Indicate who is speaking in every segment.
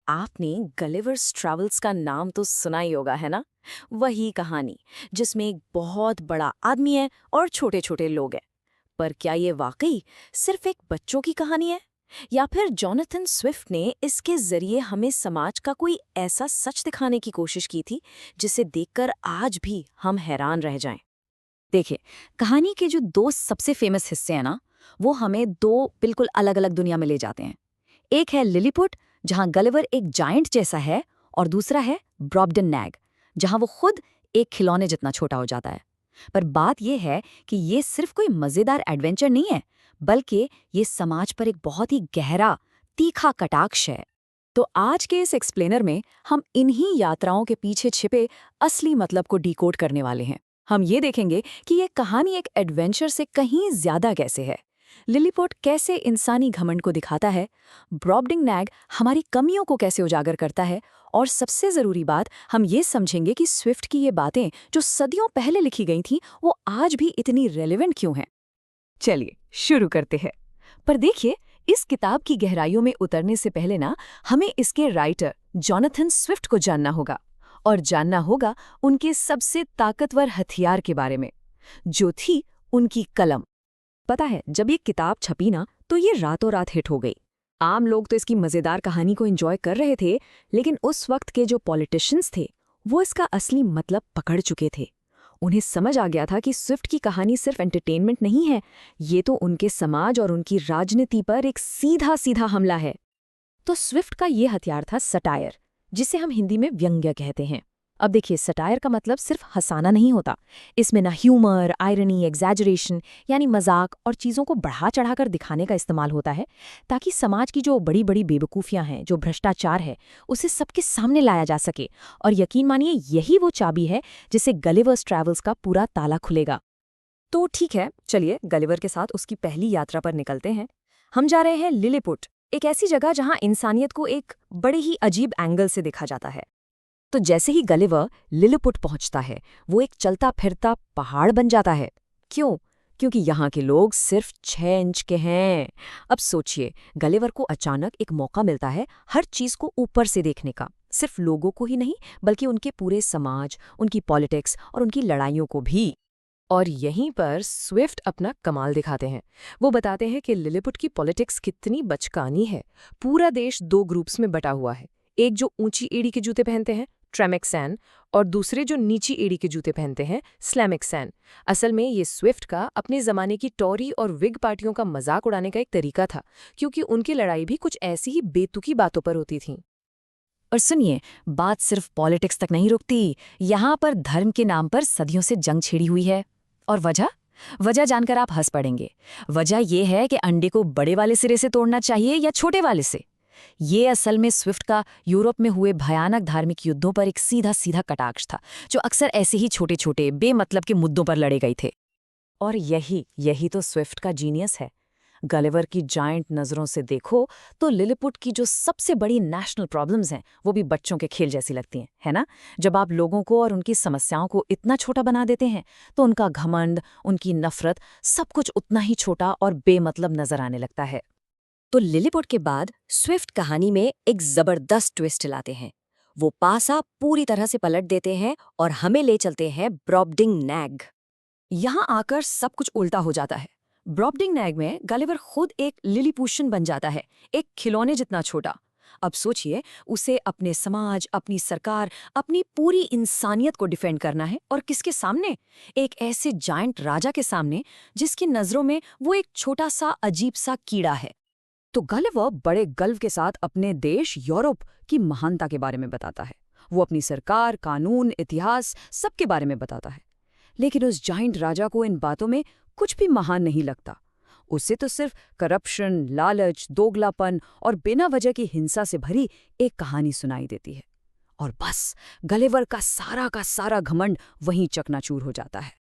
Speaker 1: आपने Gulliver's travels का नाम तो सुना ही होगा, है ना? वही कहानी जिसमें एक बहुत बड़ा आदमी है और छोटे-छोटे लोग हैं। पर क्या ये वाकई सिर्फ एक बच्चों की कहानी है? या फिर जोनाथन स्विफ्ट ने इसके जरिए हमें समाज का कोई ऐसा सच दिखाने की कोशिश की थी जिसे देखकर आज भी हम हैरान रह जाएं?
Speaker 2: देखिए, कहानी के जो दो सबसे फेमस हिस्से हैं ना, वो हमें दो बिल्कुल अलग-अलग दुनिया में ले जाते हैं। एक है लिलीपुट, जहाँ गलिवर एक जायंट जैसा है, और दूसरा है ब्रॉब्डन नैग, जहाँ वो खुद एक खिलौने जितना छोटा हो जाता है। पर बात यह है कि ये सिर्फ कोई मजेदार एडवेंचर नहीं है, बल्कि ये समाज पर एक बहुत ही गहरा, तीखा कटाक्ष है। तो आज के इस एक्सप्लेनर में हम इन्हीं यात्राओं के पीछे छिपे असली मतलब को डिकोड करने वाले हैं। हम ये देखेंगे कि ये कहानी एक एडवेंचर से कहीं ज्यादा कैसे है। लिलीपोट कैसे इंसानी घमंड को दिखाता है, ब्रॉबडिंग नैग हमारी कमियों को कैसे उजागर करता है, और सबसे जरूरी बात, हम ये समझेंगे कि स्विफ्ट की ये बातें जो सदियों पहले लिखी गई थीं, वो आज भी इतनी रेलेवेंट क्यों हैं। चलिए शुरू करते हैं। पर देखिए, इस किताब की गहराइयों में उतरने से पहले ना, हमें इसके राइटर जोनाथन स्विफ्ट को जानना होगा, और जानना होगा उनके सबसे ताकतवर हथियार के बारे में, जो थी उनकी कलम। पता है, जब ये किताब छपी ना, तो ये रातों रात हिट हो गई। आम लोग तो इसकी मजेदार कहानी को एंजॉय कर रहे थे, लेकिन उस वक्त के जो पॉलिटिशियंस थे, वो इसका असली मतलब पकड़ चुके थे। उन्हें समझ आ गया था कि स्विफ्ट की कहानी सिर्फ एंटरटेनमेंट नहीं है, ये तो उनके समाज और उनकी राजनीति पर एक सीधा सीधा हमला है। तो स्विफ्ट का ये हथियार था सटायर, जिसे हम हिंदी में व्यंग्य कहते हैं। अब देखिए, सटायर का मतलब सिर्फ हंसाना नहीं होता। इसमें ना ह्यूमर, आयरनी, एग्जैजरेशन यानी मजाक और चीज़ों को बढ़ा चढ़ाकर दिखाने का इस्तेमाल होता है, ताकि समाज की जो बड़ी बड़ी बेवकूफ़ियाँ हैं, जो भ्रष्टाचार है, उसे सबके सामने लाया जा सके। और यकीन मानिए, यही वो चाबी है जिससे गलिवर्स ट्रैवल्स का पूरा ताला खुलेगा। तो ठीक है, चलिए गलिवर के साथ उसकी पहली यात्रा पर निकलते हैं। हम जा रहे हैं लिलीपुट, एक ऐसी जगह जहां इंसानियत को एक बड़े ही अजीब एंगल से देखा जाता है। तो जैसे ही गलिवर लिलीपुट पहुंचता है, वो एक चलता फिरता पहाड़ बन जाता है। क्यों? क्योंकि यहाँ के लोग सिर्फ 6 इंच के हैं। अब सोचिए, गलिवर को अचानक एक मौका मिलता है हर चीज को ऊपर से देखने का, सिर्फ लोगों को ही नहीं, बल्कि उनके पूरे समाज, उनकी पॉलिटिक्स और उनकी लड़ाइयों को भी। और यहीं पर स्विफ्ट अपना कमाल दिखाते हैं। वो बताते हैं कि लिलीपुट की पॉलिटिक्स कितनी बचकानी है। पूरा देश दो ग्रुप्स में बटा हुआ है, एक जो ऊंची एड़ी के जूते पहनते हैं, ट्रेमेक्सैन, और दूसरे जो नीची एड़ी के जूते पहनते हैं, स्लैमिक्सैन। असल में ये स्विफ्ट का अपने ज़माने की टॉरी और विग पार्टियों का मजाक उड़ाने का एक तरीका था, क्योंकि उनकी लड़ाई भी कुछ ऐसी ही बेतुकी बातों पर होती थी। और सुनिए, बात सिर्फ पॉलिटिक्स तक नहीं रुकती। यहाँ पर धर्म के नाम पर सदियों से जंग छिड़ी हुई है। और वजह वजह जानकर आप हंस पड़ेंगे। वजह यह है कि अंडे को बड़े वाले सिरे से तोड़ना चाहिए या छोटे वाले से। ये असल में स्विफ्ट का यूरोप में हुए भयानक धार्मिक युद्धों पर एक सीधा सीधा कटाक्ष था, जो अक्सर ऐसे ही छोटे छोटे बेमतलब के मुद्दों पर लड़े गए थे। और यही यही तो स्विफ्ट का जीनियस है। गलिवर की जायंट नज़रों से देखो तो लिलीपुट की जो सबसे बड़ी नेशनल प्रॉब्लम्स हैं, वो भी बच्चों के खेल जैसी लगती हैं, है ना? जब आप लोगों को और उनकी समस्याओं को इतना छोटा बना देते हैं, तो उनका घमंड, उनकी नफरत, सब कुछ उतना ही छोटा और बेमतलब नजर आने लगता है। तो लिलीपुट के बाद स्विफ्ट कहानी में एक जबरदस्त ट्विस्ट लाते हैं। वो पासा पूरी तरह से पलट देते हैं और हमें ले चलते हैं ब्रॉबडिंग नैग। यहाँ आकर सब कुछ उल्टा हो जाता है। ब्रॉबडिंग नैग में गलिवर खुद एक लिलीपुशन बन जाता है, एक खिलौने जितना छोटा। अब सोचिए, उसे अपने समाज, अपनी सरकार, अपनी पूरी इंसानियत को डिफेंड करना है, और किसके सामने? एक ऐसे जायंट राजा के सामने जिसकी नजरों में वो एक छोटा सा अजीब सा कीड़ा है। तो गलिवर बड़े गर्व के साथ अपने देश यूरोप की महानता के बारे में बताता है। वो अपनी सरकार, कानून, इतिहास सबके बारे में बताता है। लेकिन उस जाइंट राजा को इन बातों में कुछ भी महान नहीं लगता। उसे तो सिर्फ करप्शन, लालच, दोगलापन और बिना वजह की हिंसा से भरी एक कहानी सुनाई देती है। और बस गलिवर का सारा घमंड वहीं चकनाचूर हो जाता है।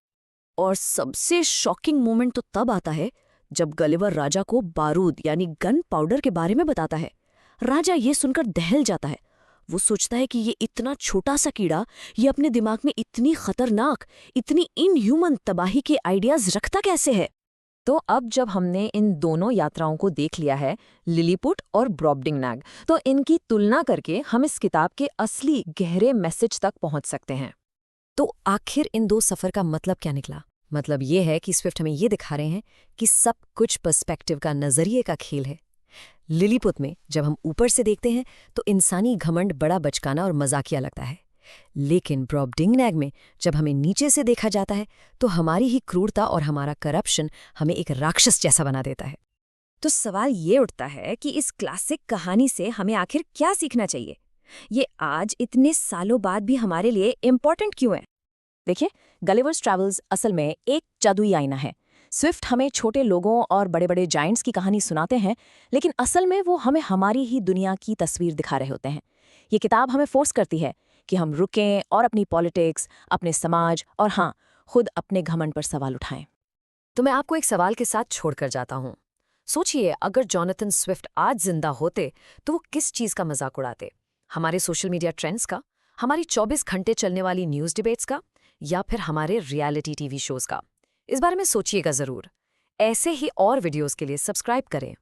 Speaker 2: और सबसे शॉकिंग मोमेंट तो तब आता है जब गलिवर राजा को बारूद यानी गन पाउडर के बारे में बताता है। राजा ये सुनकर दहल जाता है। वो सोचता है कि ये इतना छोटा सा कीड़ा, ये अपने दिमाग में इतनी खतरनाक, इतनी इनह्यूमन तबाही के आइडियाज रखता कैसे है। तो अब जब हमने इन दोनों यात्राओं को देख लिया है, लिलीपुट और ब्रॉबडिंगनैग, तो इनकी तुलना करके हम इस किताब के असली गहरे मैसेज तक पहुंच सकते हैं। तो आखिर इन दो सफ़र का मतलब क्या निकला? मतलब ये है कि स्विफ्ट हमें ये दिखा रहे हैं कि सब कुछ पर्सपेक्टिव का, नज़रिए का खेल है। लिलीपुट में जब हम ऊपर से देखते हैं तो इंसानी घमंड बड़ा बचकाना और मजाकिया लगता है, लेकिन ब्रॉबडिंगनैग में जब हमें नीचे से देखा जाता है तो हमारी ही क्रूरता और हमारा करप्शन हमें एक राक्षस जैसा बना देता है। तो सवाल ये उठता है कि इस क्लासिक कहानी से हमें आखिर क्या सीखना चाहिए? ये आज इतने सालों बाद भी हमारे लिए इम्पोर्टेंट क्यों है? देखिए, गलिवर्स ट्रैवल्स असल में एक जादुई आईना है। स्विफ्ट हमें छोटे लोगों और बड़े बड़े जायंट्स की कहानी सुनाते हैं, लेकिन असल में वो हमें हमारी ही दुनिया की तस्वीर दिखा रहे होते हैं। ये किताब हमें फोर्स करती है कि हम रुकें और अपनी पॉलिटिक्स, अपने समाज और हाँ, खुद अपने घमंड पर सवाल उठाएं। तो मैं आपको एक सवाल के साथ छोड़कर जाता हूँ। सोचिए, अगर जॉनथन स्विफ्ट आज जिंदा होते तो वो किस चीज़ का मजाक उड़ाते? हमारे सोशल मीडिया ट्रेंड्स का, हमारी 24 घंटे चलने वाली न्यूज़ डिबेट्स का, या फिर हमारे रियलिटी टीवी शोज़ का? इस बारे में सोचिएगा ज़रूर। ऐसे ही और वीडियोज़ के लिए सब्सक्राइब करें।